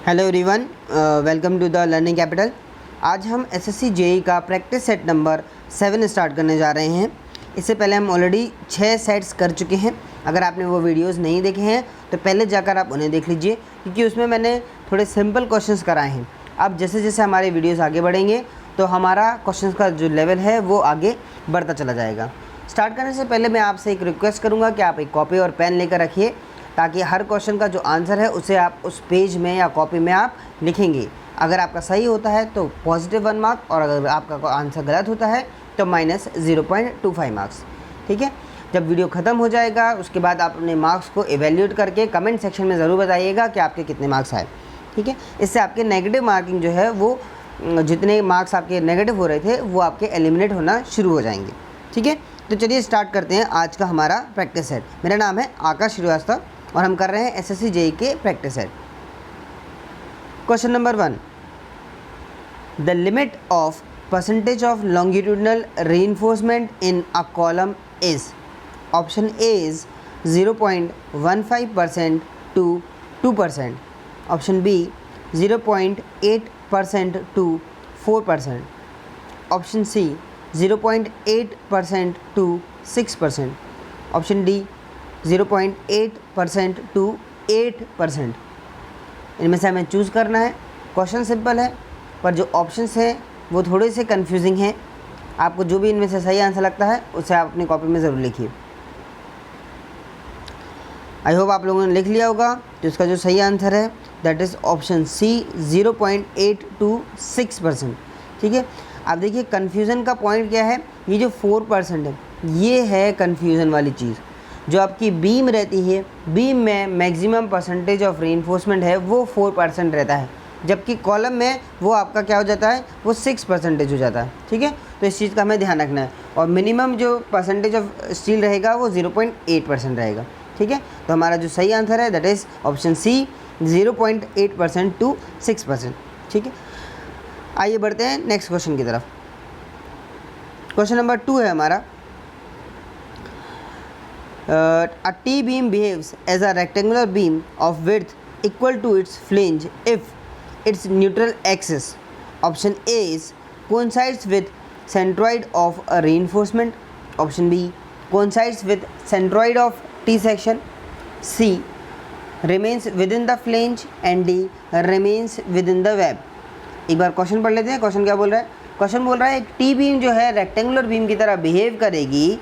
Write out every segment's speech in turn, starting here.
Hello everyone, welcome to the learning capital. आज हम SSC JE का प्रैक्टिस सेट नंबर 7 स्टार्ट करने जा रहे हैं। इससे पहले हम ऑलरेडी 6 सेट्स कर चुके हैं। अगर आपने वो वीडियोस नहीं देखे हैं तो पहले जाकर आप उन्हें देख लीजिए, क्योंकि उसमें मैंने थोड़े सिंपल क्वेश्चंस कराए हैं। अब जैसे जैसे हमारे वीडियोज़ आगे बढ़ेंगे तो हमारा क्वेश्चन का जो लेवल है वो आगे बढ़ता चला जाएगा। स्टार्ट करने से पहले मैं आपसे एक रिक्वेस्ट करूँगा कि आप एक कॉपी और पेन लेकर रखिए, ताकि हर क्वेश्चन का जो आंसर है उसे आप उस पेज में या कॉपी में आप लिखेंगे। अगर आपका सही होता है तो पॉजिटिव 1 मार्क, और अगर आपका आंसर गलत होता है तो -0.25 मार्क्स। ठीक है। जब वीडियो ख़त्म हो जाएगा उसके बाद आप अपने मार्क्स को एवेल्यूएट करके कमेंट सेक्शन में ज़रूर बताइएगा कि आपके कितने मार्क्स आए। ठीक है। इससे आपके नेगेटिव मार्किंग जो है वो, जितने मार्क्स आपके नेगेटिव हो रहे थे वो आपके एलिमिनेट होना शुरू हो जाएंगे। ठीक है। तो चलिए स्टार्ट करते हैं आज का हमारा प्रैक्टिस सेट। मेरा नाम है आकाश श्रीवास्तव और हम कर रहे हैं एसएससी जेई के practice set. Question number 1, the limit of percentage of longitudinal reinforcement in a column is. Option A is 0.15% to 2%, option B 0.8% to 4%, option C 0.8% to 6%, option D 0.8% to 8%। इनमें से हमें चूज़ करना है। Question simple है पर जो options हैं वो थोड़े से कंफ्यूजिंग हैं। आपको जो भी इनमें से सही आंसर लगता है उसे आप अपनी कॉपी में ज़रूर लिखिए। आई होप आप लोगों ने लिख लिया होगा। तो इसका जो सही आंसर है that is option C 0.8 to 6%। ठीक है। अब देखिए कन्फ्यूज़न का पॉइंट क्या है, ये जो 4% है ये है कन्फ्यूज़न वाली चीज़। जो आपकी बीम रहती है, बीम में मैक्सिमम परसेंटेज ऑफ रीइंफोर्समेंट है वो 4% रहता है, जबकि कॉलम में वो आपका क्या हो जाता है, वो 6% हो जाता है। ठीक है। तो इस चीज़ का हमें ध्यान रखना है। और मिनिमम जो परसेंटेज ऑफ स्टील रहेगा वो 0.8% रहेगा। ठीक है। तो हमारा जो सही आंसर है that is option C 0.8% to 6%। ठीक है। आइए बढ़ते हैं नेक्स्ट क्वेश्चन की तरफ। क्वेश्चन नंबर 2 है हमारा, a T-beam behaves as a rectangular beam of width equal to its flange if its neutral axis, option A is coincides with centroid of a reinforcement, option B coincides with centroid of T section, C remains within the flange, and D remains within the web। एक बार question पढ़ लेते हैं। Question क्या बोल रहा है? Question बोल रहा है एक टी बीम जो है रेक्टेंगुलर बीम की तरह बिहेव करेगी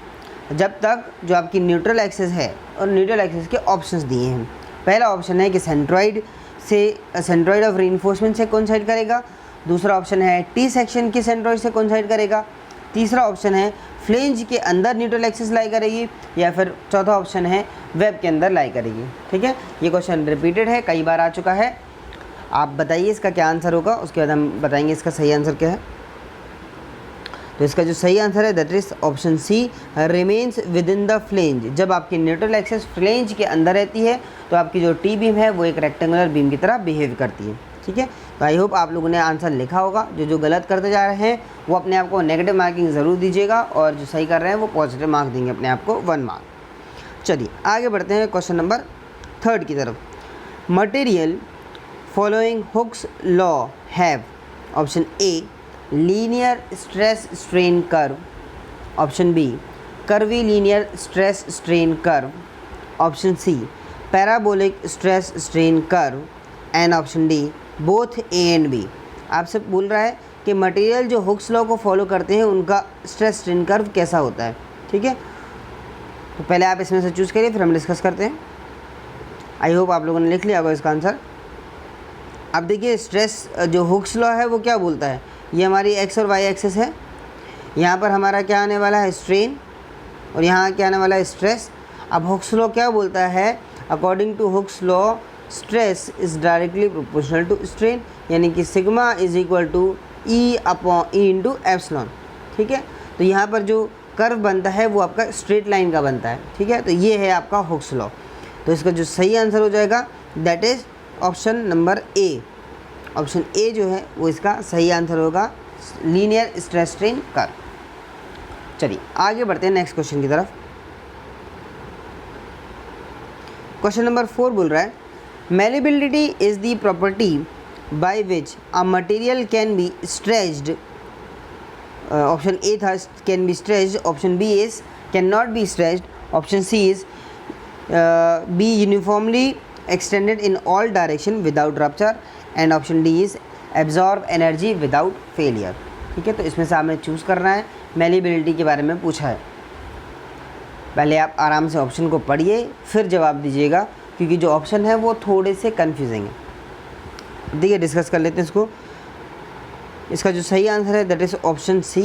जब तक जो आपकी न्यूट्रल एक्सिस है, और न्यूट्रल एक्सिस के ऑप्शंस दिए हैं। पहला ऑप्शन है कि सेंट्रॉइड ऑफ रीइंफोर्समेंट से कोइंसाइड करेगा। दूसरा ऑप्शन है टी सेक्शन की सेंट्रॉइड से कोइंसाइड करेगा। तीसरा ऑप्शन है फ्लेंज के अंदर न्यूट्रल एक्सिस लाई करेगी, या फिर चौथा ऑप्शन है वेब के अंदर लाई करेगी। ठीक है। ये क्वेश्चन रिपीटेड है, कई बार आ चुका है। आप बताइए इसका क्या आंसर होगा, उसके बाद हम बताएंगे इसका सही आंसर क्या है। तो इसका जो सही आंसर है that is option C remains within the flange. जब आपकी न्यूट्रल एक्सिस फ्लेंज के अंदर रहती है तो आपकी जो टी बीम है वो एक रेक्टेंगुलर बीम की तरह बिहेव करती है। ठीक है। तो आई होप आप लोगों ने आंसर लिखा होगा। जो गलत करते जा रहे हैं वो अपने आप को नेगेटिव मार्किंग ज़रूर दीजिएगा, और जो सही कर रहे हैं वो पॉजिटिव मार्क देंगे अपने आप को 1 मार्क। चलिए आगे बढ़ते हैं क्वेश्चन नंबर 3 की तरफ। Material following Hooke's law have, option A linear stress strain curve, option B curvilinear stress strain curve, option C parabolic stress strain curve, and option D both A and B. आपसे बोल रहा है कि material जो Hooke's law को follow करते हैं उनका स्ट्रेस स्ट्रेन कर्व कैसा होता है। ठीक है। तो पहले आप इसमें से चूज़ करिए, फिर हम डिस्कस करते हैं। आई होप आप लोगों ने लिख लिया होगा इसका आंसर। अब देखिए स्ट्रेस जो हुक्स लॉ है वो क्या बोलता है, ये हमारी एक्स और वाई एक्सिस है। यहाँ पर हमारा क्या आने वाला है, स्ट्रेन, और यहाँ क्या आने वाला है, स्ट्रेस। अब हुक्स लॉ क्या बोलता है, according to Hooke's law stress is directly proportional to strain, यानी कि sigma is equal to E upon E into epsilon. ठीक है। तो यहाँ पर जो कर्व बनता है वो आपका स्ट्रेट लाइन का बनता है। ठीक है। तो ये है आपका हुक्स लॉ। तो इसका जो सही आंसर हो जाएगा that is option number A. Option A जो है वो इसका सही आंसर होगा, लीनियर स्ट्रेस स्ट्रेन कर्व। चलिए आगे बढ़ते हैं नेक्स्ट क्वेश्चन की तरफ। क्वेश्चन नंबर 4 बोल रहा है Malleability is the property by which a material can be stretched. Option A था can be stretched, option B is cannot be stretched, option C is be uniformly extended in all direction without rupture, and option D is absorb energy without failure. ठीक है, तो इसमें से आपने choose करना है. Malleability के बारे में पूछा है. पहले आप आराम से ऑप्शन को पढ़िए फिर जवाब दीजिएगा, क्योंकि जो ऑप्शन है वो थोड़े से कन्फ्यूजिंग है. देखिए डिस्कस कर लेते हैं इसको. इसका जो सही आंसर है that is option C,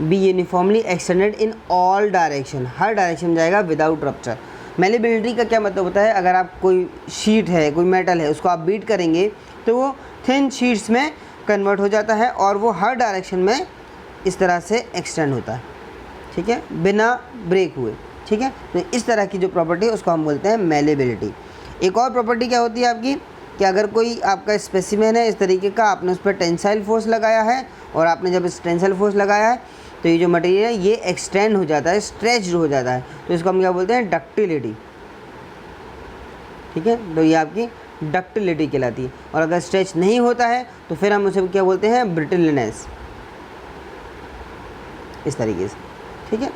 be uniformly extended in all direction, हर डायरेक्शन में जाएगा विदाउट रप्चर. मेलिबिलिटी का क्या मतलब होता है, अगर आप कोई शीट है, कोई मेटल है, उसको आप बीट करेंगे तो वो थिन शीट्स में कन्वर्ट हो जाता है और वो हर डायरेक्शन में इस तरह से एक्सटेंड होता है. ठीक है, बिना ब्रेक हुए. ठीक है, तो इस तरह की जो प्रॉपर्टी है उसको हम बोलते हैं मेलिबिलिटी. एक और प्रॉपर्टी क्या होती है आपकी, कि अगर कोई आपका स्पेसिमेन है इस तरीके का, आपने उस पर टेंसाइल फोर्स लगाया है, और आपने जब इस टेंसाइल फोर्स लगाया है तो ये जो मटेरियल है ये एक्सटेंड हो जाता है, स्ट्रेच्ड हो जाता है, तो इसको हम क्या बोलते हैं, डक्टिलिटी. ठीक है, तो ये आपकी डक्टिलिटी कहलाती है. और अगर स्ट्रेच नहीं होता है तो फिर हम उसे क्या बोलते हैं, ब्रिटलनेस, इस तरीके से. ठीक है,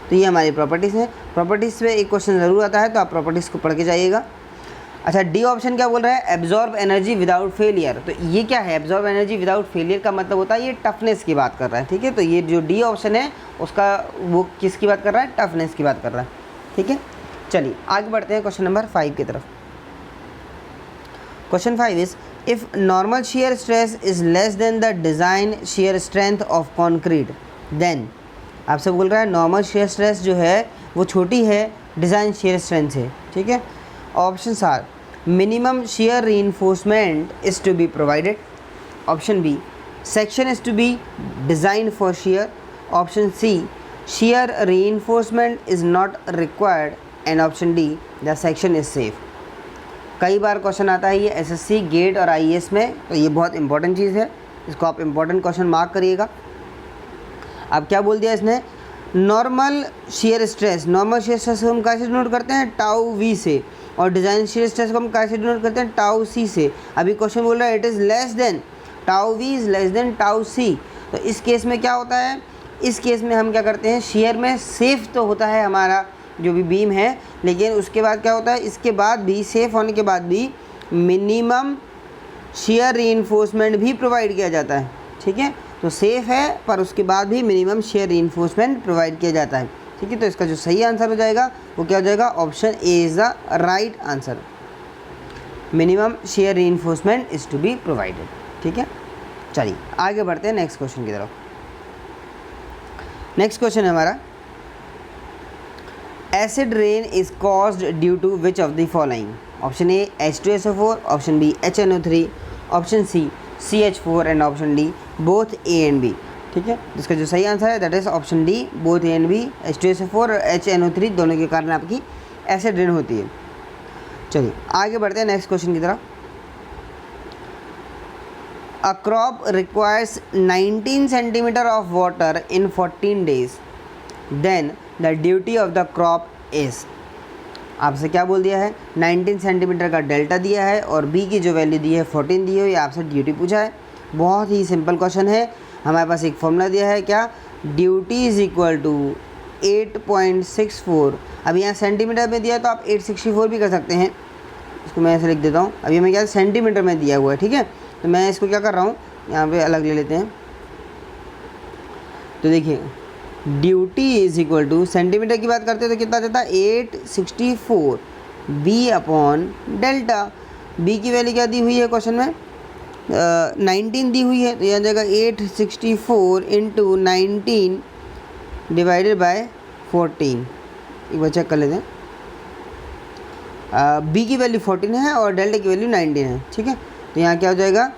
तो ये हमारी प्रॉपर्टीज़ हैं. प्रॉपर्टीज़ पे एक क्वेश्चन ज़रूर आता है, तो आप प्रॉपर्टीज़ को पढ़ के जाइएगा. अच्छा, डी ऑप्शन क्या बोल रहा है, एब्जॉर्ब एनर्जी विदाउट फेलियर. तो ये क्या है, एब्जॉर्ब एनर्जी विदाउट फेलियर का मतलब होता है ये टफनेस की बात कर रहा है. ठीक है, तो ये जो डी ऑप्शन है उसका वो किसकी बात कर रहा है, टफनेस की बात कर रहा है. ठीक है, चलिए आगे बढ़ते हैं क्वेश्चन नंबर 5 की तरफ. Question 5 is if normal shear stress is less than the design shear strength of concrete then. आपसे बोल रहा है नॉर्मल shear स्ट्रेस जो है वो छोटी है डिज़ाइन shear स्ट्रेंथ से. ठीक है, options are minimum shear reinforcement is to be provided, option B section is to be designed for shear, option C shear reinforcement is not required, and option D the section is safe. कई बार question आता है ये SSC gate और IAS में, तो ये बहुत important चीज़ है, इसको आप इंपॉर्टेंट क्वेश्चन मार्क करिएगा. अब क्या बोल दिया इसने, normal shear stress, normal shear stress को हम कैसे डिनोट करते हैं, टाउ वी से, और डिज़ाइन shear स्ट्रेस को हम कैसे डिनोट करते हैं, टाउ सी से. अभी क्वेश्चन बोल रहा है it is less than, tau V is less than tau C. तो इस केस में क्या होता है, इस केस में हम क्या करते हैं, शेयर में सेफ तो होता है हमारा जो भी बीम है, लेकिन उसके बाद क्या होता है, इसके बाद भी सेफ होने के बाद भी मिनिमम shear reinforcement भी प्रोवाइड किया जाता है. ठीक है, तो सेफ है पर उसके बाद भी मिनिमम shear reinforcement प्रोवाइड किया जाता है. ठीक है, तो इसका जो सही आंसर हो जाएगा वो क्या हो जाएगा, option A is the right answer. Minimum shear reinforcement is to be provided. ठीक है, चलिए आगे बढ़ते हैं नेक्स्ट क्वेश्चन की तरफ. नेक्स्ट क्वेश्चन है हमारा, acid rain is caused due to which of the following. Option A H2SO4, option B HNO3, option C CH4, and option D both A and B. ठीक है, जिसका जो सही आंसर है that is option D both A and B. H2SO4 और HNO3 दोनों के कारण आपकी एसिड रेन होती है. चलिए आगे बढ़ते हैं नेक्स्ट क्वेश्चन की तरफ. A crop requires 19 centimeter of water in 14 days. Then the duty of the crop is. आपसे क्या बोल दिया है, 19 सेंटीमीटर का डेल्टा दिया है और बी की जो वैल्यू दी है 14 दी है, ये आपसे ड्यूटी पूछा है. बहुत ही सिंपल क्वेश्चन है. हमारे पास एक फॉर्मूला दिया है, क्या, ड्यूटी इज इक्वल टू 8.64. अब यहाँ सेंटीमीटर में दिया है तो आप 864 भी कर सकते हैं. इसको मैं ऐसे लिख देता हूँ. अभी हमें क्या सेंटीमीटर में दिया हुआ है. ठीक है, तो मैं इसको क्या कर रहा हूँ, यहाँ पे अलग ले लेते हैं. तो देखिए duty is equal to, centimetre की बात करते हैं तो कितना देता है, 864 बी अपॉन डेल्टा. बी की वैल्यू क्या दी हुई है क्वेश्चन में, 19 दी हुई है, तो यहाँ जाएगा 864 इंटू 19 डिवाइडेड बाय 14. एक बार चेक कर लेते हैं. बी की वैल्यू 14 है और डेल्टा की वैल्यू 19 है. ठीक है, तो यहाँ क्या हो जाएगा,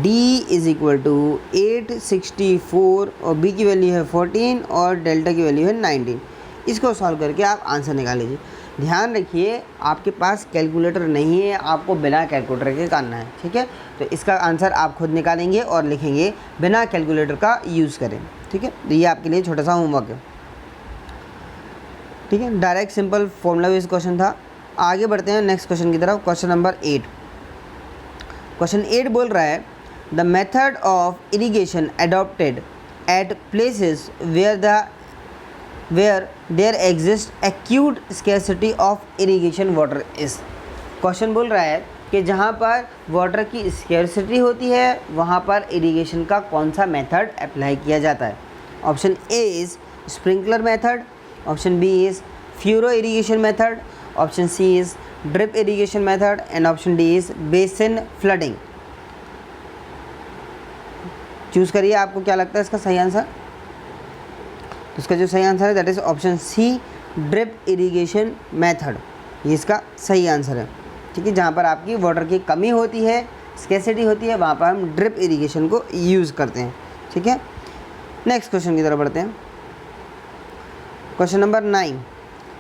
D इज़ इक्वल टू 864 और B की वैल्यू है 14 और डेल्टा की वैल्यू है 19. इसको सॉल्व करके आप आंसर निकाल लीजिए. ध्यान रखिए आपके पास कैलकुलेटर नहीं है, आपको बिना कैलकुलेटर के करना है. ठीक है, तो इसका आंसर आप खुद निकालेंगे और लिखेंगे बिना कैलकुलेटर का यूज़ करें. ठीक है, तो ये आपके लिए छोटा सा होमवर्क है. ठीक है, direct simple formula based question था. आगे बढ़ते हैं नेक्स्ट क्वेश्चन की तरफ। Question number 8। क्वेश्चन 8 बोल रहा है the method of irrigation adopted at places where there exist acute scarcity of irrigation water is. Question बोल रहा है कि जहाँ पर वाटर की स्कैर्सिटी होती है वहाँ पर इरिगेशन का कौन सा मेथड अप्लाई किया जाता है। Option A is sprinkler method, option B is furrow irrigation method, option C is drip irrigation method and option D is basin flooding. Choose करिए, आपको क्या लगता है इसका सही आंसर। तो इसका जो सही आंसर है that is option C drip irrigation method, ये इसका सही आंसर है। ठीक है, जहाँ पर आपकी वाटर की कमी होती है, स्कैर्सिटी होती है, वहाँ पर हम ड्रिप इरिगेशन को यूज़ करते हैं। ठीक है, नेक्स्ट क्वेश्चन की तरफ बढ़ते हैं। Question number 9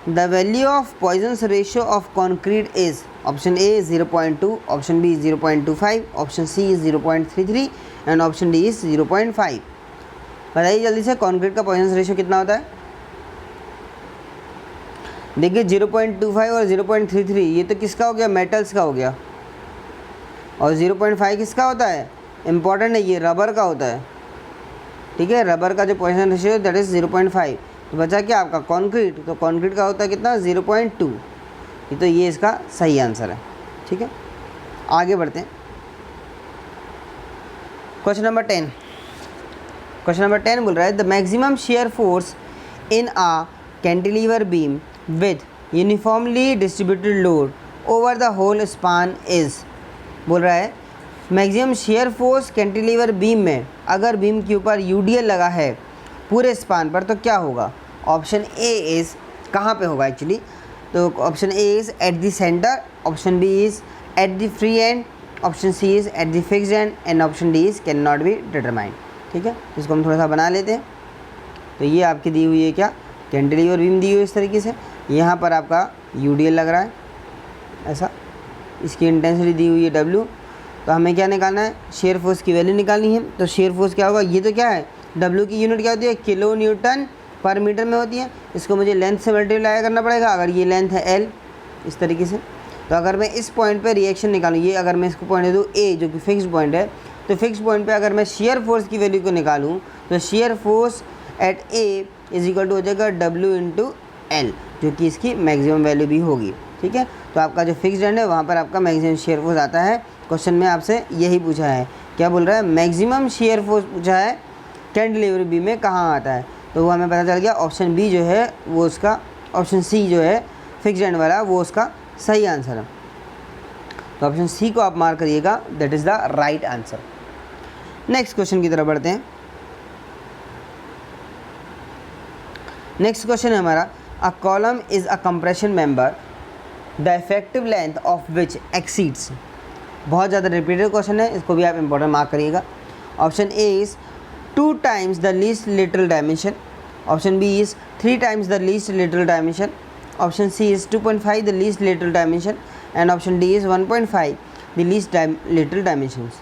the value of Poisson's ratio of concrete is. Option A 0.2, option B 0.25, option C 0.33 and option D is 0.5। बताइए जल्दी से, कॉन्क्रीट का पॉइजन्स रेशियो कितना होता है। देखिए 0.25 और 0.33 ये तो किसका हो गया, मेटल्स का हो गया, और 0.5 किसका होता है, इम्पॉर्टेंट है, ये रबर का होता है। ठीक है, रबर का जो पॉइजन रेशियो है दैट इज़ 0.5। तो बचा क्या आपका कॉन्क्रीट, तो कॉन्क्रीट का होता है कितना 0.2। तो ये इसका सही आंसर है। ठीक है, आगे बढ़ते हैं। Question number 10। क्वेश्चन नंबर 10 बोल रहा है the maximum shear force in a cantilever beam with uniformly distributed load over the whole span is। बोल रहा है maximum shear force cantilever beam में अगर बीम के ऊपर यूडीएल लगा है पूरे स्पान पर तो क्या होगा। ऑप्शन ए इज़ कहाँ पे होगा एक्चुअली, तो option A is at the centre, option B is at the free end, option C is at the fixed end and option D is can not be determined. ठीक है, इसको हम थोड़ा सा बना लेते हैं। तो ये आपकी दी हुई है क्या, कैंटिलीवर बीम दी हुई इस तरीके से, यहाँ पर आपका यूडीएल लग रहा है ऐसा, इसकी इंटेंसिटी दी हुई है W। तो हमें क्या निकालना है, शेयर फोर्स की वैल्यू निकालनी है। तो शेयर फोर्स क्या होगा, ये तो क्या है, W की यूनिट क्या होती है, किलो न्यूटन पर मीटर में होती है। इसको मुझे लेंथ से मल्टीप्लाई करना पड़ेगा। अगर ये लेंथ है L इस तरीके से, तो अगर मैं इस पॉइंट पे रिएक्शन निकालूँ, ये अगर मैं इसको पॉइंट दे दूँ A जो कि फिक्स पॉइंट है, तो फिक्स पॉइंट पे अगर मैं शेयर फोर्स की वैल्यू को निकालूँ तो shear force at A is equal to हो जाएगा W इंटू L, जो कि इसकी मैक्सिमम वैल्यू भी होगी। ठीक है, तो आपका जो फिक्स्ड एंड है वहाँ पर आपका मैक्सिमम शेयर फोर्स आता है। क्वेश्चन में आपसे यही पूछा है, क्या बोल रहा है, मैक्सिमम शेयर फोर्स पूछा है कैंटिलीवर बीम में कहाँ आता है। तो वो हमें पता चल गया ऑप्शन बी जो है वो उसका, ऑप्शन सी जो है फिक्स्ड एंड वाला वो उसका सही आंसर है। तो ऑप्शन सी को आप मार्क करिएगा, that is the right answer. Next question की तरफ बढ़ते हैं। नेक्स्ट क्वेश्चन है हमारा A column is a compression member the effective length of which exceeds। बहुत ज़्यादा रिपीटेड क्वेश्चन है, इसको भी आप इंपॉर्टेंट मार्क करिएगा। Option A is 2 times the least lateral dimension, option B is 3 times the least lateral dimension, option C is 2.5 the least lateral dimension and option D is 1.5 the least lateral dimensions।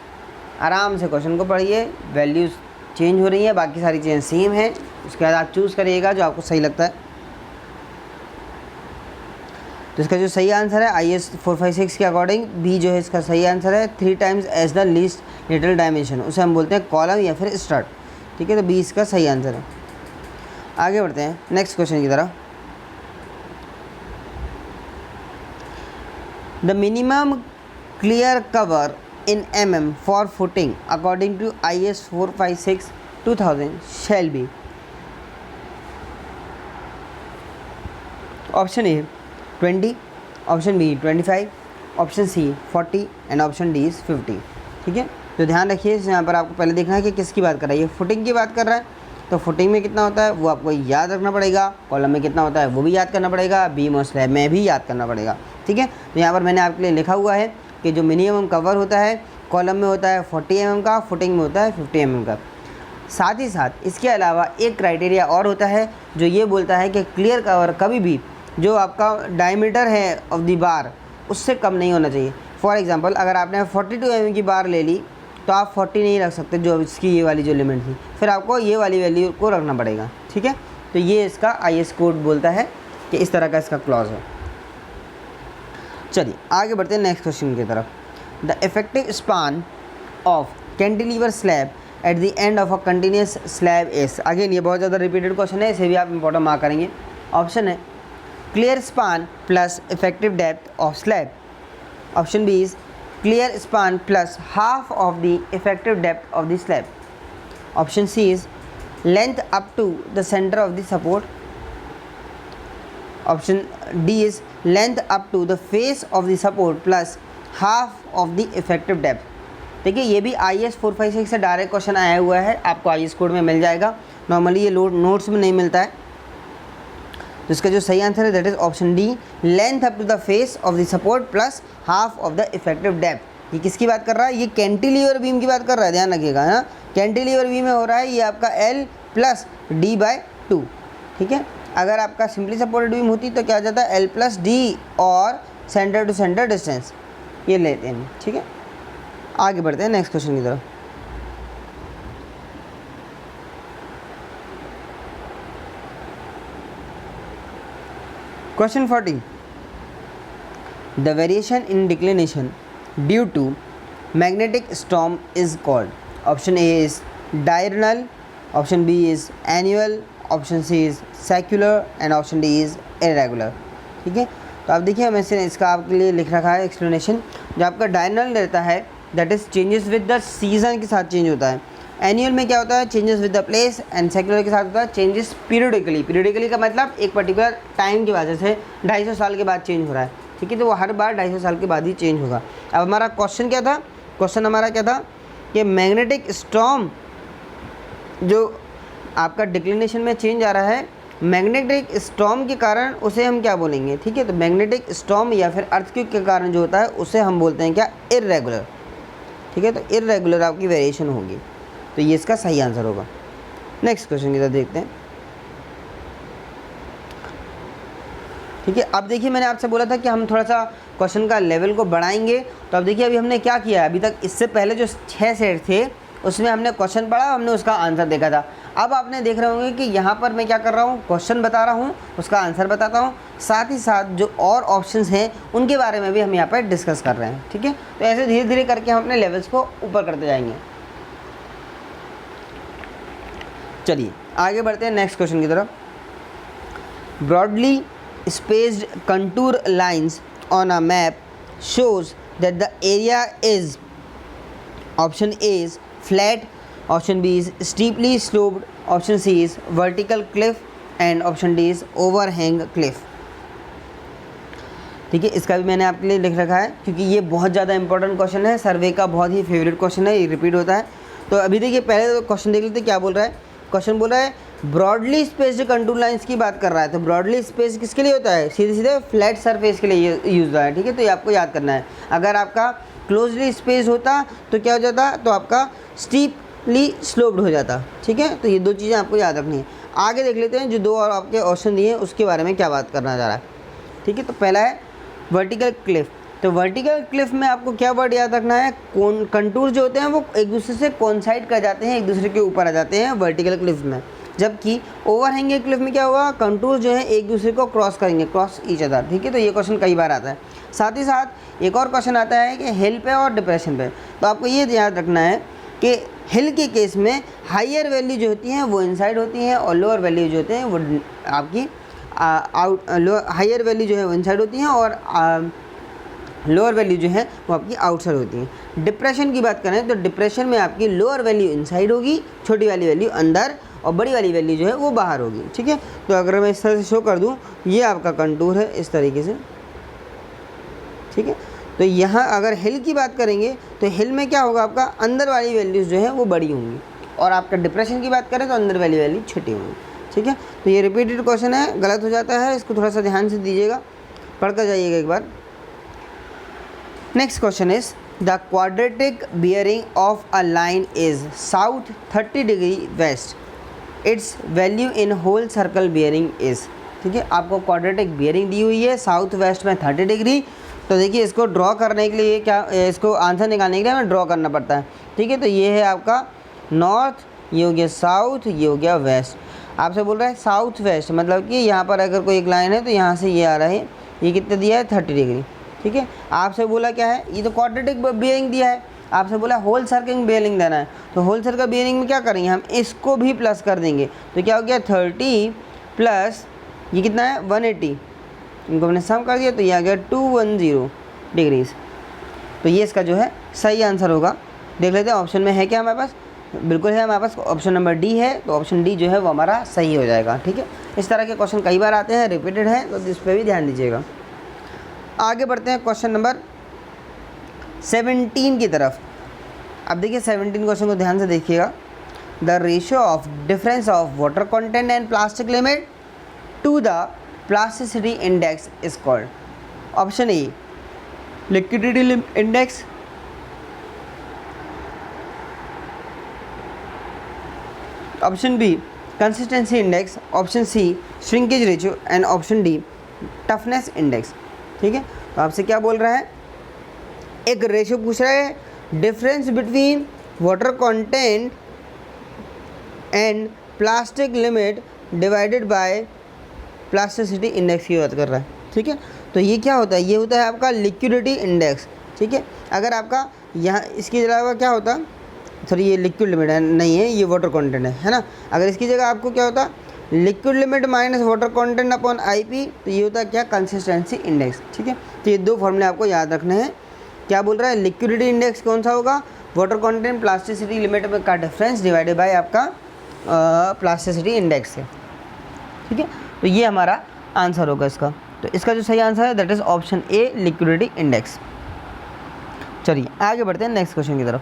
आराम से question को पढ़िए, values change हो रही है, बाकी सारी चीज़ें सेम हैं। उसके बाद आप चूज़ करिएगा जो आपको सही लगता है। तो इसका जो सही आंसर है IS 456 के अकॉर्डिंग बी जो है इसका सही आंसर है, 3 times as the least lateral dimension, उसे हम बोलते हैं कॉलम या फिर स्ट्रट। ठीक है, तो बी इसका सही आंसर है। आगे बढ़ते हैं नेक्स्ट क्वेश्चन की तरफ। The minimum clear cover in mm for footing according to IS 456 2000 shall be. Option A 20, option B 25, option C 40 and option D is 50। ठीक है, तो ध्यान रखिए, यहाँ पर आपको पहले देखना है कि किसकी बात कर रहा है, ये फुटिंग की बात कर रहा है। तो फुटिंग में कितना होता है वो आपको याद रखना पड़ेगा, कॉलम में कितना होता है वो भी याद करना पड़ेगा, बीम और स्लैब में भी याद करना पड़ेगा। ठीक है, तो यहाँ पर मैंने आपके लिए लिखा हुआ है कि जो मिनिमम कवर होता है कॉलम में होता है 40 mm का, फुटिंग में होता है 50 mm का। साथ ही साथ इसके अलावा एक क्राइटेरिया और होता है जो ये बोलता है कि क्लियर कवर कभी भी जो आपका डायमीटर है ऑफ द बार उससे कम नहीं होना चाहिए। फॉर एग्जांपल अगर आपने 42 mm की बार ले ली तो आप 40 नहीं रख सकते, जो इसकी ये वाली जो लिमिट थी, फिर आपको ये वाली वैल्यू को रखना पड़ेगा। ठीक है, तो ये इसका IS कोड बोलता है कि इस तरह का इसका क्लॉज है। चलिए आगे बढ़ते हैं नेक्स्ट क्वेश्चन की तरफ। The effective span of cantilever slab at the end of a continuous slab is. Again ये बहुत ज़्यादा रिपीटेड क्वेश्चन है, इसे भी आप इंपॉर्टेंट मार्क करेंगे। ऑप्शन है clear span plus effective depth of slab. Option B is clear span plus half of the effective depth of the slab. Option C is length up to the centre of the support. Option D is length up to the face of the support plus half of the effective depth. देखिए ये भी IAS 456 से direct question आया हुआ है, आपको IAS code में मिल जाएगा। नॉर्मली ये नोट्स में नहीं मिलता है। तो इसका जो सही आंसर है that is option D, length up to the face of the support plus half of the effective depth. ये किसकी बात कर रहा है? ये कैंटिलीवर बीम की बात कर रहा है, ध्यान रखिएगा है ना। कैंटिलीवर बीम में हो रहा है ये आपका L प्लस D/2, ठीक है। अगर आपका सिंपली सपोर्टेड बीम होती तो क्या हो जाता है L प्लस D और सेंटर टू सेंटर डिस्टेंस ये लेते हैं, ठीक है। आगे बढ़ते हैं नेक्स्ट क्वेश्चन की तरफ। Question 14, the variation in declination due to magnetic storm is called. Option A is diurnal, option B is annual, option C is secular and option D is irregular, ठीक है। तो आप देखिए मैं इसका आपके लिए लिख रखा है एक्सप्लेनेशन। जो आपका डायरनल रहता है that is changes with the season के साथ चेंज होता है। एनुअल में क्या होता है? Changes with the place. And secular के साथ होता है चेंजेस पीरियडिकली। पीरियडिकली का मतलब एक पर्टिकुलर टाइम की वजह से 250 साल के बाद चेंज हो रहा है, ठीक है। तो वो हर बार 250 साल के बाद ही चेंज होगा। अब हमारा क्वेश्चन क्या था? क्वेश्चन हमारा क्या था कि मैग्नेटिक स्टॉर्म जो आपका डिक्लिनेशन में चेंज आ रहा है, मैग्नेटिक स्टॉर्म के कारण उसे हम क्या बोलेंगे, ठीक है। तो मैग्नेटिक स्टॉर्म या फिर अर्थक्वेक के कारण जो होता है उसे हम बोलते हैं क्या? इर्रेगुलर, ठीक है। तो इर्रेगुलर आपकी वेरिएशन होगी, तो ये इसका सही आंसर होगा। नेक्स्ट क्वेश्चन की तरफ देखते हैं, ठीक है। अब देखिए मैंने आपसे बोला था कि हम थोड़ा सा क्वेश्चन का लेवल को बढ़ाएंगे। तो अब देखिए अभी हमने क्या किया है, अभी तक इससे पहले जो 6 सेट थे उसमें हमने क्वेश्चन पढ़ा, हमने उसका आंसर देखा था। अब आपने देख रहे होंगे कि यहाँ पर मैं क्या कर रहा हूँ, क्वेश्चन बता रहा हूँ, उसका आंसर बताता हूँ, साथ ही साथ जो और ऑप्शंस हैं उनके बारे में भी हम यहाँ पर डिस्कस कर रहे हैं, ठीक है। तो ऐसे धीरे धीरे करके हम अपने लेवल्स को ऊपर करते जाएंगे। चलिए आगे बढ़ते हैं नेक्स्ट क्वेश्चन की तरफ। Broadly spaced contour lines on a map shows that the area is, option A is flat, option B is steeply sloped, option C is vertical cliff and option D is overhang cliff, ठीक है। इसका भी मैंने आपके लिए लिख रखा है क्योंकि ये बहुत ज़्यादा इंपॉर्टेंट क्वेश्चन है, सर्वे का बहुत ही फेवरेट क्वेश्चन है, ये रिपीट होता है। तो अभी देखिए पहले तो क्वेश्चन देख लेते क्या बोल रहा है। क्वेश्चन बोल रहा है ब्रॉडली स्पेस्ड कंटूर लाइंस की बात कर रहा है। तो ब्रॉडली स्पेस किसके लिए होता है? सीधे सीधे फ्लैट सरफेस के लिए यूज होता है, ठीक है। तो ये आपको याद करना है। अगर आपका क्लोजली स्पेस होता तो क्या हो जाता? तो आपका स्टीपली स्लोप्ड हो जाता, ठीक है। तो ये दो चीज़ें आपको याद रखनी है। आगे देख लेते हैं जो दो और आपके ऑप्शन दिए हैं उसके बारे में क्या बात करना चाह रहा है, ठीक है। तो पहला है वर्टिकल क्लिफ। तो वर्टिकल क्लिफ में आपको क्या वर्ड याद रखना है? कंटूर जो होते हैं वो एक दूसरे से कोइंसाइड कर जाते हैं, एक दूसरे के ऊपर आ जाते हैं वर्टिकल क्लिफ में। जबकि ओवरहैंगिंग क्लिफ में क्या होगा? कंटूर जो है एक दूसरे को क्रॉस करेंगे, क्रॉस ईच अदर, ठीक है। तो ये क्वेश्चन कई बार आता है। साथ ही साथ एक और क्वेश्चन आता है कि हिल पे और डिप्रेशन पे। तो आपको ये याद रखना है कि हिल के केस में हाइयर वैल्यू जो होती हैं वो इनसाइड होती हैं और लोअर वैल्यू जो होते हैं वो आपकी हाइयर वैल्यू जो है वो इनसाइड होती हैं और लोअर वैल्यू जो है वो आपकी आउटसाइड होती है। डिप्रेशन की बात करें तो डिप्रेशन में आपकी लोअर वैल्यू इनसाइड होगी, छोटी वाली वैल्यू अंदर और बड़ी वाली वैल्यू जो है वो बाहर होगी, ठीक है। तो अगर मैं इस तरह से शो कर दूं, ये आपका कंटूर है इस तरीके से, ठीक है। तो यहाँ अगर हिल की बात करेंगे तो हिल में क्या होगा? आपका अंदर वाली वैल्यूज़ जो है वो बड़ी होंगी और आपका डिप्रेशन की बात करें तो अंदर वाली वैल्यू छोटी होंगी, ठीक है। तो ये रिपीटेड क्वेश्चन है, गलत हो जाता है, इसको थोड़ा सा ध्यान से दीजिएगा, पढ़कर जाइएगा एक बार। Next question is the quadrantal bearing of a line is south 30 degree west, its value in whole circle bearing is, ठीक है। आपको क्वाड्रेटिक बियरिंग दी हुई है साउथ वेस्ट में 30 डिग्री। तो देखिए इसको ड्रॉ करने के लिए क्या, इसको आंसर निकालने के लिए हमें ड्रॉ करना पड़ता है, ठीक है। तो ये है आपका नॉर्थ, ये हो गया साउथ, ये हो गया वेस्ट। आपसे बोल रहा है साउथ वेस्ट, मतलब कि यहाँ पर अगर कोई एक लाइन है तो यहाँ से ये आ रहा है, ये कितना दिया है 30 डिग्री, ठीक है। आपसे बोला क्या है, ये तो क्वाड्रेटिक बियरिंग दिया है, आपसे बोला होल सर्कल बियरिंग देना है, तो होल सर्कल बियरिंग में क्या करेंगे हम, इसको भी प्लस कर देंगे, तो क्या हो गया 30 प्लस ये कितना है 180, इनको हमने सम कर दिया तो ये आ गया 210 डिग्रीज। तो ये इसका जो है सही आंसर होगा। देख लेते हैं ऑप्शन में है क्या हमारे पास, बिल्कुल है हमारे पास, ऑप्शन नंबर डी है, तो ऑप्शन डी जो है वो हमारा सही हो जाएगा। ठीक है, इस तरह के क्वेश्चन कई बार आते हैं, रिपीटेड है, तो इस पर भी ध्यान दीजिएगा। आगे बढ़ते हैं क्वेश्चन नंबर 17 की तरफ। अब देखिए 17 क्वेश्चन को ध्यान से देखिएगा। The ratio of difference of water content and plastic limit to the plasticity index is called. Option A liquidity index, option B consistency index, option C shrinkage ratio and option D toughness index. ठीक है, तो आपसे क्या बोल रहा है, एक ratio पूछ रहा है difference between water content and plastic limit divided by plasticity index की बात कर रहा है। ठीक है, तो ये क्या होता है, ये होता है आपका लिक्विडिटी इंडेक्स। ठीक है, अगर आपका यहाँ इसकी अलावा क्या होता, सॉरी ये लिक्विड लिमिट है, नहीं है ये वाटर कंटेंट है ना, अगर इसकी जगह आपको क्या होता liquid limit minus water content upon IP, तो ये होता है क्या कंसिस्टेंसी इंडेक्स। ठीक है, तो ये दो फॉर्मूले आपको याद रखने हैं। क्या बोल रहा है, लिक्विडिटी इंडेक्स कौन सा होगा, वाटर कंटेंट प्लास्टिसिटी लिमिट में का डिफरेंस डिवाइडेड बाय आपका प्लास्टिसिटी इंडेक्स है। ठीक है, तो ये हमारा आंसर होगा इसका। तो इसका जो सही आंसर है that is option A liquidity index. चलिए आगे बढ़ते हैं नेक्स्ट क्वेश्चन की तरफ।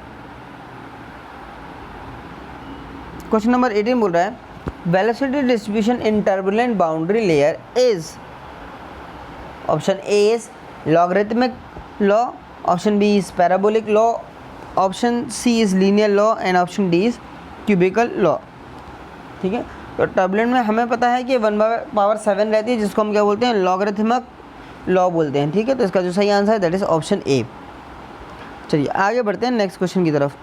क्वेश्चन नंबर 18 बोल रहा है velocity distribution in turbulent boundary layer is, option A is logarithmic law, option B is parabolic law, option C is linear law and option D is cubical law. ठीक है, तो turbulent में हमें पता है कि 1/7 रहती है, जिसको हम क्या बोलते हैं लॉगरिथमिक लॉ बोलते हैं। ठीक है, तो इसका जो सही आंसर है दैट इज ऑप्शन ए। चलिए आगे बढ़ते हैं नेक्स्ट क्वेश्चन की तरफ।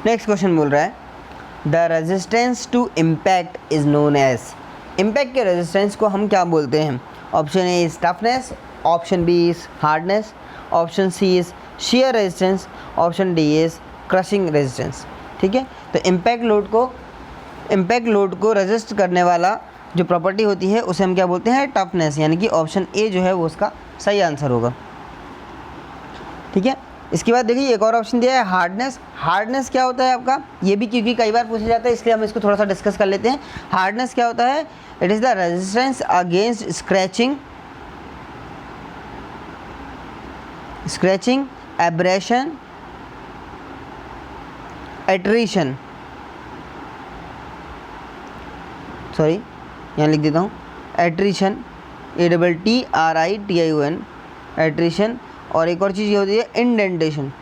नेक्स्ट क्वेश्चन बोल रहा है the resistance to impact is known as, impact के रेजिस्टेंस को हम क्या बोलते हैं, option A is toughness, option B is hardness, option C is shear resistance, option D is crushing resistance. ठीक है, तो इम्पैक्ट लोड को रेजिस्ट करने वाला जो प्रॉपर्टी होती है उसे हम क्या बोलते हैं टफनेस, यानी कि ऑप्शन ए जो है वो उसका सही आंसर होगा। ठीक है, इसके बाद देखिए एक और ऑप्शन दिया है हार्डनेस। हार्डनेस क्या होता है आपका, ये भी क्योंकि कई बार पूछा जाता है इसलिए हम इसको थोड़ा सा डिस्कस कर लेते हैं। हार्डनेस क्या होता है, it is the resistance against scratching abrasion attrition, sorry यहाँ लिख देता हूँ एट्रीशन, ATTRITION एट्रीशन, और एक और चीज़ ये होती है इंडेंटेशन।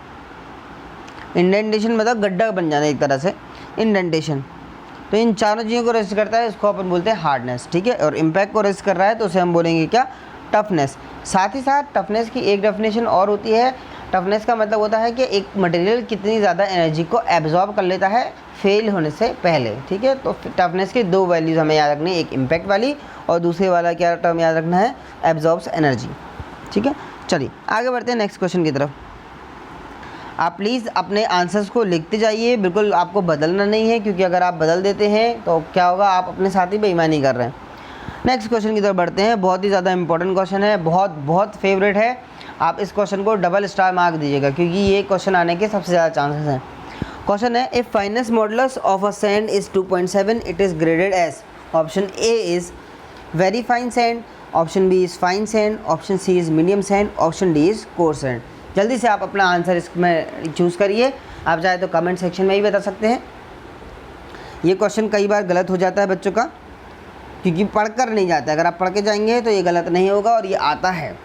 इंडेंटेशन मतलब गड्ढा बन जाना एक तरह से, इंडेंटेशन। तो इन चारों चीज़ों को रेजिस्ट करता है, इसको अपन बोलते हैं हार्डनेस। ठीक है, और इम्पैक्ट को रेजिस्ट कर रहा है तो उसे हम बोलेंगे क्या टफनेस। साथ ही साथ टफनेस की एक डेफिनेशन और होती है, टफनेस का मतलब होता है कि एक मटेरियल कितनी ज़्यादा एनर्जी को एब्जॉर्ब कर लेता है फेल होने से पहले। ठीक है, तो टफनेस की दो वैल्यूज़ हमें याद रखनी है, एक इम्पैक्ट वाली और दूसरे वाला क्या टर्म याद रखना है एब्जॉर्ब्स एनर्जी। ठीक है, चलिए आगे बढ़ते हैं नेक्स्ट क्वेश्चन की तरफ। आप प्लीज़ अपने आंसर्स को लिखते जाइए, बिल्कुल आपको बदलना नहीं है, क्योंकि अगर आप बदल देते हैं तो क्या होगा, आप अपने साथ ही बेईमानी कर रहे हैं। नेक्स्ट क्वेश्चन की तरफ बढ़ते हैं, बहुत ही ज़्यादा इंपॉर्टेंट क्वेश्चन है, बहुत फेवरेट है। आप इस क्वेश्चन को डबल स्टार मार्क दीजिएगा क्योंकि ये क्वेश्चन आने के सबसे ज़्यादा चांसेस हैं। क्वेश्चन है if finest modulus of a sand is 2.7 it is graded as, option A is very fine sand, option B is fine sand, option C is medium sand, option D is coarse sand. जल्दी से आप अपना answer इसमें choose करिए, आप चाहे तो comment section में ही बता सकते हैं। ये क्वेश्चन कई बार गलत हो जाता है बच्चों का, क्योंकि पढ़कर नहीं जाता है। अगर आप पढ़ के जाएंगे तो ये गलत नहीं होगा और ये आता है।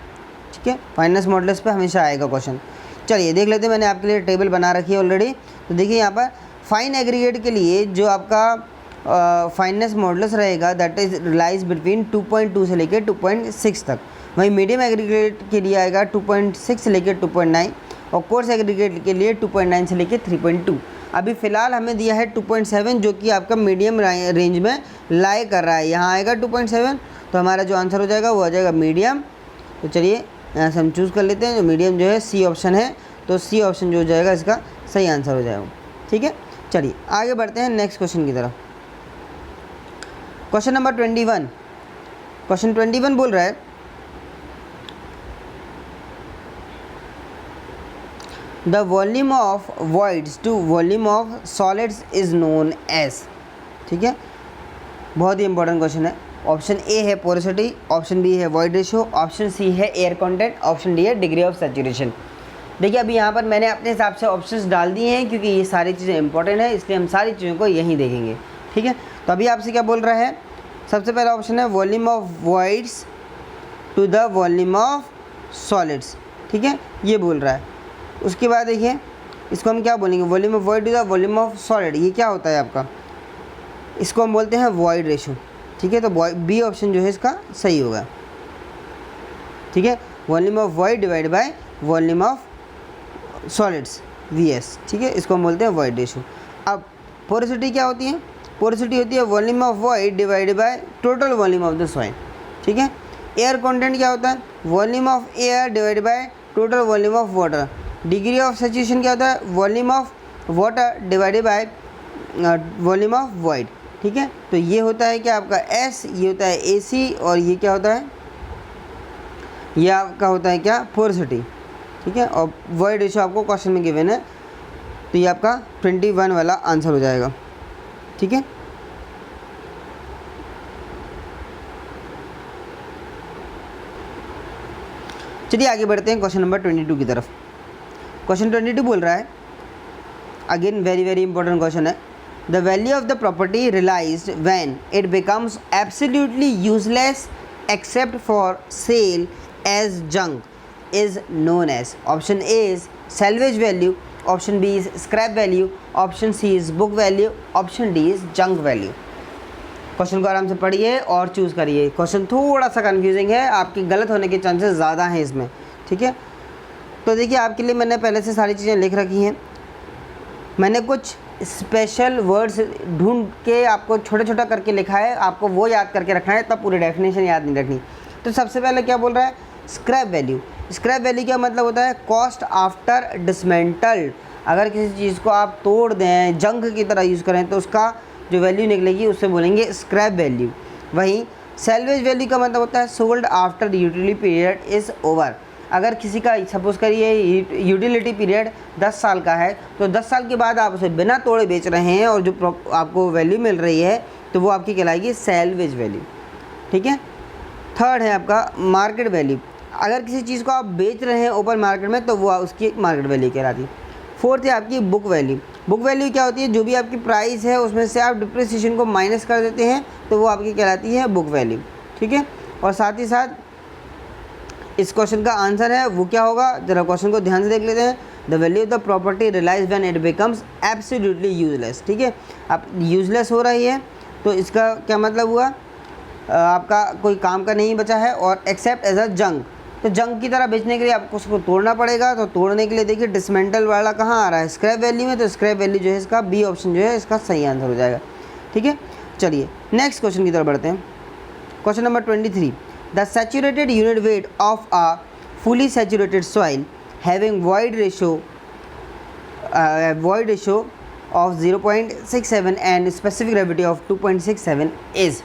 ठीक है, फाइनेस्ट मॉडुलस पे हमेशा आएगा क्वेश्चन। चलिए देख लेते हैं, मैंने आपके लिए टेबल बना रखी है ऑलरेडी। तो देखिए यहाँ पर फाइन एग्रीगेट के लिए जो आपका फाइनेस्ट मॉडुलस रहेगा दैट इज लाइज बिटवीन 2.2 से लेकर 2.6 तक। वहीं मीडियम एग्रीगेट के लिए आएगा 2.6 से लेकर 2.9 और कोर्स एग्रीगेट के लिए 2.9 से लेकर 3.2। अभी फ़िलहाल हमें दिया है 2.7 जो कि आपका मीडियम रेंज में लाई कर रहा है। यहाँ आएगा 2.7 तो हमारा जो आंसर हो जाएगा वो आ जाएगा मीडियम। तो चलिए यहाँ से हम चूज़ कर लेते हैं, जो मीडियम जो है सी ऑप्शन है, तो सी ऑप्शन जो हो जाएगा इसका सही आंसर हो जाएगा। ठीक है, चलिए आगे बढ़ते हैं नेक्स्ट क्वेश्चन की तरफ। क्वेश्चन नंबर 21, क्वेश्चन 21 बोल रहा है the volume of voids to volume of solids is known as. ठीक है, बहुत ही इंपॉर्टेंट क्वेश्चन है। ऑप्शन ए है पोरोसिटी, ऑप्शन बी है वॉइड रेशियो, ऑप्शन सी है एयर कंटेंट, ऑप्शन डी है डिग्री ऑफ सैचुरेशन। देखिए अभी यहाँ पर मैंने अपने हिसाब से ऑप्शंस डाल दिए हैं क्योंकि ये सारी चीज़ें इंपॉर्टेंट है, इसलिए हम सारी चीज़ों को यहीं देखेंगे। ठीक है, तो अभी आपसे क्या बोल रहा है, सबसे पहला ऑप्शन है volume of voids to the volume of solids. ठीक है, ये बोल रहा है। उसके बाद देखिए इसको हम क्या बोलेंगे, volume of void to the volume of solid, ये क्या होता है आपका, इसको हम बोलते हैं वॉइड रेशियो। ठीक है, तो बी ऑप्शन जो है इसका सही होगा। ठीक है, volume of void divide by volume of solids VS। ठीक है, इसको हम बोलते हैं वॉइड रेशियो। अब पोरोसिटी क्या होती है, पोरोसिटी होती है volume of void divide by total volume of the soil. ठीक है, एयर कंटेंट क्या होता है, volume of air divide by total volume of water. Degree of saturation क्या होता है, volume of water divided by volume of void. ठीक है, तो ये होता है क्या आपका S, ये होता है AC, और ये क्या होता है, ये आपका होता है क्या पोरोसिटी। ठीक है, और वॉइड रेशियो आपको क्वेश्चन में गिवन है, तो ये आपका 21 वाला आंसर हो जाएगा। ठीक है, चलिए आगे बढ़ते हैं क्वेश्चन नंबर 22 की तरफ। क्वेश्चन 22 बोल रहा है, अगेन वेरी इंपॉर्टेंट क्वेश्चन है, the value of the property realised when it becomes absolutely useless except for sale as junk is known as. Option A is salvage value, option B is scrap value, option C is book value, option D is junk value. Question को आराम से पढ़िए और choose करिए। Question थोड़ा सा confusing है, आपके गलत होने के चांसेस ज़्यादा हैं इसमें। ठीक है, तो देखिए आपके लिए मैंने पहले से सारी चीज़ें लिख रखी हैं, मैंने कुछ स्पेशल वर्ड्स ढूंढ के आपको छोटा छोटा करके लिखा है, आपको वो याद करके रखना है, तब पूरी डेफिनेशन याद नहीं रखनी। तो सबसे पहले क्या बोल रहा है, स्क्रैप वैल्यू। स्क्रैप वैल्यू क्या मतलब होता है, कॉस्ट आफ्टर डिसमेंटल्ड। अगर किसी चीज़ को आप तोड़ दें, जंग की तरह यूज़ करें, तो उसका जो वैल्यू निकलेगी उसे बोलेंगे स्क्रैप वैल्यू। वहीं सैल्वेज वैल्यू का मतलब होता है sold after utility period is over. अगर किसी का सपोज करिए यूटिलिटी पीरियड 10 साल का है, तो 10 साल के बाद आप उसे बिना तोड़े बेच रहे हैं और जो आपको वैल्यू मिल रही है तो वो आपकी कहलाएगी सैल्वेज वैल्यू। ठीक है, थर्ड है आपका मार्केट वैल्यू। अगर किसी चीज़ को आप बेच रहे हैं ओपन मार्केट में तो वो उसकी मार्केट वैल्यू कहलाती है। फोर्थ है आपकी बुक वैल्यू। बुक वैल्यू क्या होती है, जो भी आपकी प्राइस है उसमें से आप डिप्रिसिएशन को माइनस कर देते हैं तो वो आपकी कहलाती है बुक वैल्यू। ठीक है, और साथ ही साथ इस क्वेश्चन का आंसर है वो क्या होगा, जरा क्वेश्चन को ध्यान से देख लेते हैं। The value of the property realise when it becomes absolutely useless. ठीक है, आप यूजलेस हो रही है तो इसका क्या मतलब हुआ, आपका कोई काम का नहीं बचा है। और एक्सेप्ट एज अ जंक, तो जंक की तरह बेचने के लिए आपको उसको तोड़ना पड़ेगा। तो तोड़ने के लिए देखिए डिसमेंटल वाला कहाँ आ रहा है, स्क्रैप वैल्यू में, तो स्क्रैप वैल्यू जो है इसका बी ऑप्शन जो है इसका सही आंसर हो जाएगा। ठीक है, चलिए नेक्स्ट क्वेश्चन की तरफ बढ़ते हैं। Question number 23, the saturated unit weight of a fully saturated soil having void ratio of 0.67 and specific gravity of 2.67 is।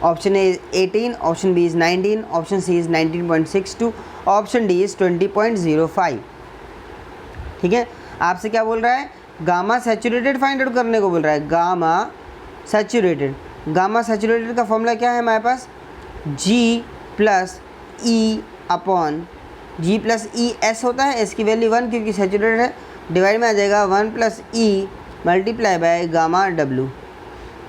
Option A is 18, option B is 19, option C is 19.62, option D is 20.05। ठीक है, आपसे क्या बोल रहा है, gamma saturated find out करने को बोल रहा है। गामा सैचुरेटेड का फॉर्मूला क्या है हमारे पास, G plus E upon G plus E S होता है। S की वैल्यू 1 क्योंकि सैचुरेटेड है, डिवाइड में आ जाएगा 1 plus E multiply by gamma W।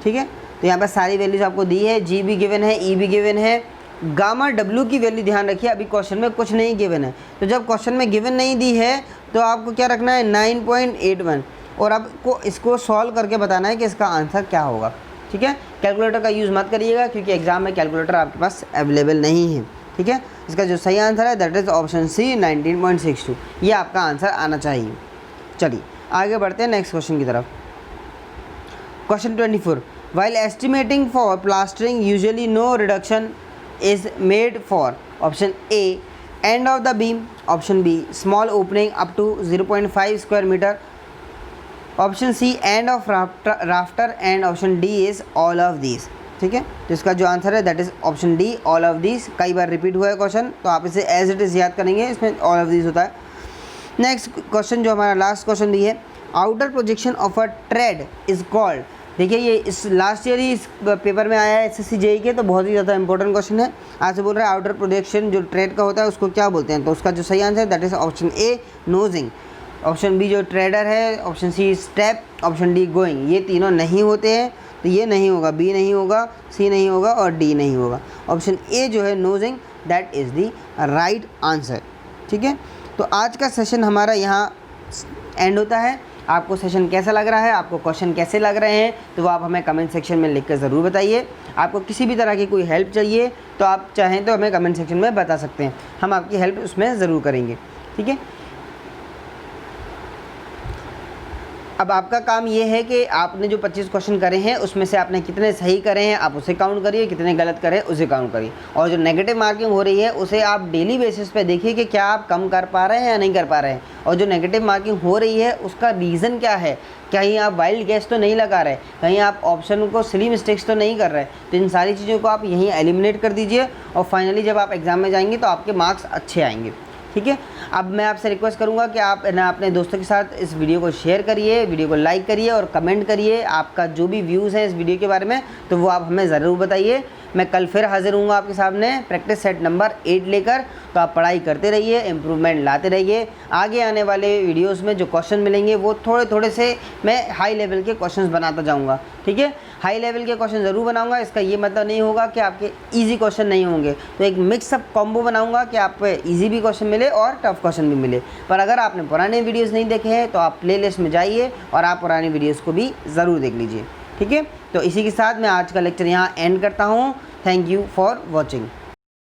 ठीक है, तो यहाँ पर सारी वैल्यूज आपको दी है, G भी गिवन है, E भी गिवन है। गामा W की वैल्यू ध्यान रखिए, अभी क्वेश्चन में कुछ नहीं गिवन है, तो जब क्वेश्चन में गिवन नहीं दी है तो आपको क्या रखना है 9.81, और अब इसको सॉल्व करके बताना है कि इसका आंसर क्या होगा। ठीक है, कैलकुलेटर का यूज़ मत करिएगा क्योंकि एग्जाम में कैलकुलेटर आपके पास अवेलेबल नहीं है। ठीक है, इसका जो सही आंसर है दैट इज़ ऑप्शन सी 19.62, ये आपका आंसर आना चाहिए। चलिए आगे बढ़ते हैं नेक्स्ट क्वेश्चन की तरफ। Question 24, while estimating for plastering usually no reduction is made for option A end of the beam, option B small opening up to 0.5 square metre, option C end of rafter and option D is all of these. ठीक है, तो इसका जो answer है that is option D all of these. कई बार repeat हुआ है क्वेश्चन, तो आप इसे एज इट इज़ याद करेंगे, इसमें ऑल ऑफ दीज होता है। नेक्स्ट क्वेश्चन जो हमारा लास्ट क्वेश्चन भी है, outer projection of a trade is called. देखिए ये इस लास्ट ईयर ही इस पेपर में आया है एसएससी जेई के, तो बहुत ही ज़्यादा इंपॉर्टेंट क्वेश्चन है। आज से बोल रहे हैं आउटर प्रोजेक्शन जो ट्रेड का होता है उसको क्या बोलते हैं, तो उसका जो सही आंसर है that is option A nosing, option B जो ट्रेडर है, option C step, option D going. ये तीनों नहीं होते हैं, तो ये नहीं होगा, बी नहीं होगा, सी नहीं होगा और डी नहीं होगा। ऑप्शन ए जो है नोजिंग that is the right answer. ठीक है, तो आज का सेशन हमारा यहाँ एंड होता है। आपको सेशन कैसा लग रहा है, आपको क्वेश्चन कैसे लग रहे हैं, तो वो आप हमें कमेंट सेक्शन में लिख कर ज़रूर बताइए। आपको किसी भी तरह की कोई हेल्प चाहिए तो आप चाहें तो हमें कमेंट सेक्शन में बता सकते हैं, हम आपकी हेल्प उसमें ज़रूर करेंगे। ठीक है, अब आपका काम ये है कि आपने जो 25 क्वेश्चन करे हैं उसमें से आपने कितने सही करे हैं आप उसे काउंट करिए, कितने गलत करे उसे काउंट करिए, और जो नेगेटिव मार्किंग हो रही है उसे आप डेली बेसिस पे देखिए कि क्या आप कम कर पा रहे हैं या नहीं कर पा रहे हैं, और जो नेगेटिव मार्किंग हो रही है उसका रीज़न क्या है, कहीं आप वाइल्ड गैस तो नहीं लगा रहे, कहीं आप ऑप्शन को सिली मिस्टेक्स तो नहीं कर रहे। तो इन सारी चीज़ों को आप यहीं एलिमिनेट कर दीजिए, और फाइनली जब आप एग्ज़ाम में जाएंगे तो आपके मार्क्स अच्छे आएंगे। ठीक है, अब मैं आपसे रिक्वेस्ट करूंगा कि आप ना अपने दोस्तों के साथ इस वीडियो को शेयर करिए, वीडियो को लाइक करिए और कमेंट करिए आपका जो भी व्यूज़ है इस वीडियो के बारे में, तो वो आप हमें ज़रूर बताइए। मैं कल फिर हाजिर हूँगा आपके सामने प्रैक्टिस सेट नंबर 8 लेकर। तो आप पढ़ाई करते रहिए, इम्प्रूवमेंट लाते रहिए। आगे आने वाले वीडियोस में जो क्वेश्चन मिलेंगे वो थोड़े थोड़े से मैं हाई लेवल के क्वेश्चंस बनाता जाऊँगा। ठीक है, हाई लेवल के क्वेश्चन ज़रूर बनाऊँगा, इसका ये मतलब नहीं होगा कि आपके ईजी क्वेश्चन नहीं होंगे, तो एक मिक्सअप कॉम्बो बनाऊँगा कि आप पे ईजी भी क्वेश्चन मिले और टफ क्वेश्चन भी मिले। पर अगर आपने पुराने वीडियोज़ नहीं देखे हैं तो आप प्लेलिस्ट में जाइए और आप पुराने वीडियोज़ को भी ज़रूर देख लीजिए। ठीक है, तो इसी के साथ मैं आज का लेक्चर यहाँ एंड करता हूँ। Thank you for watching.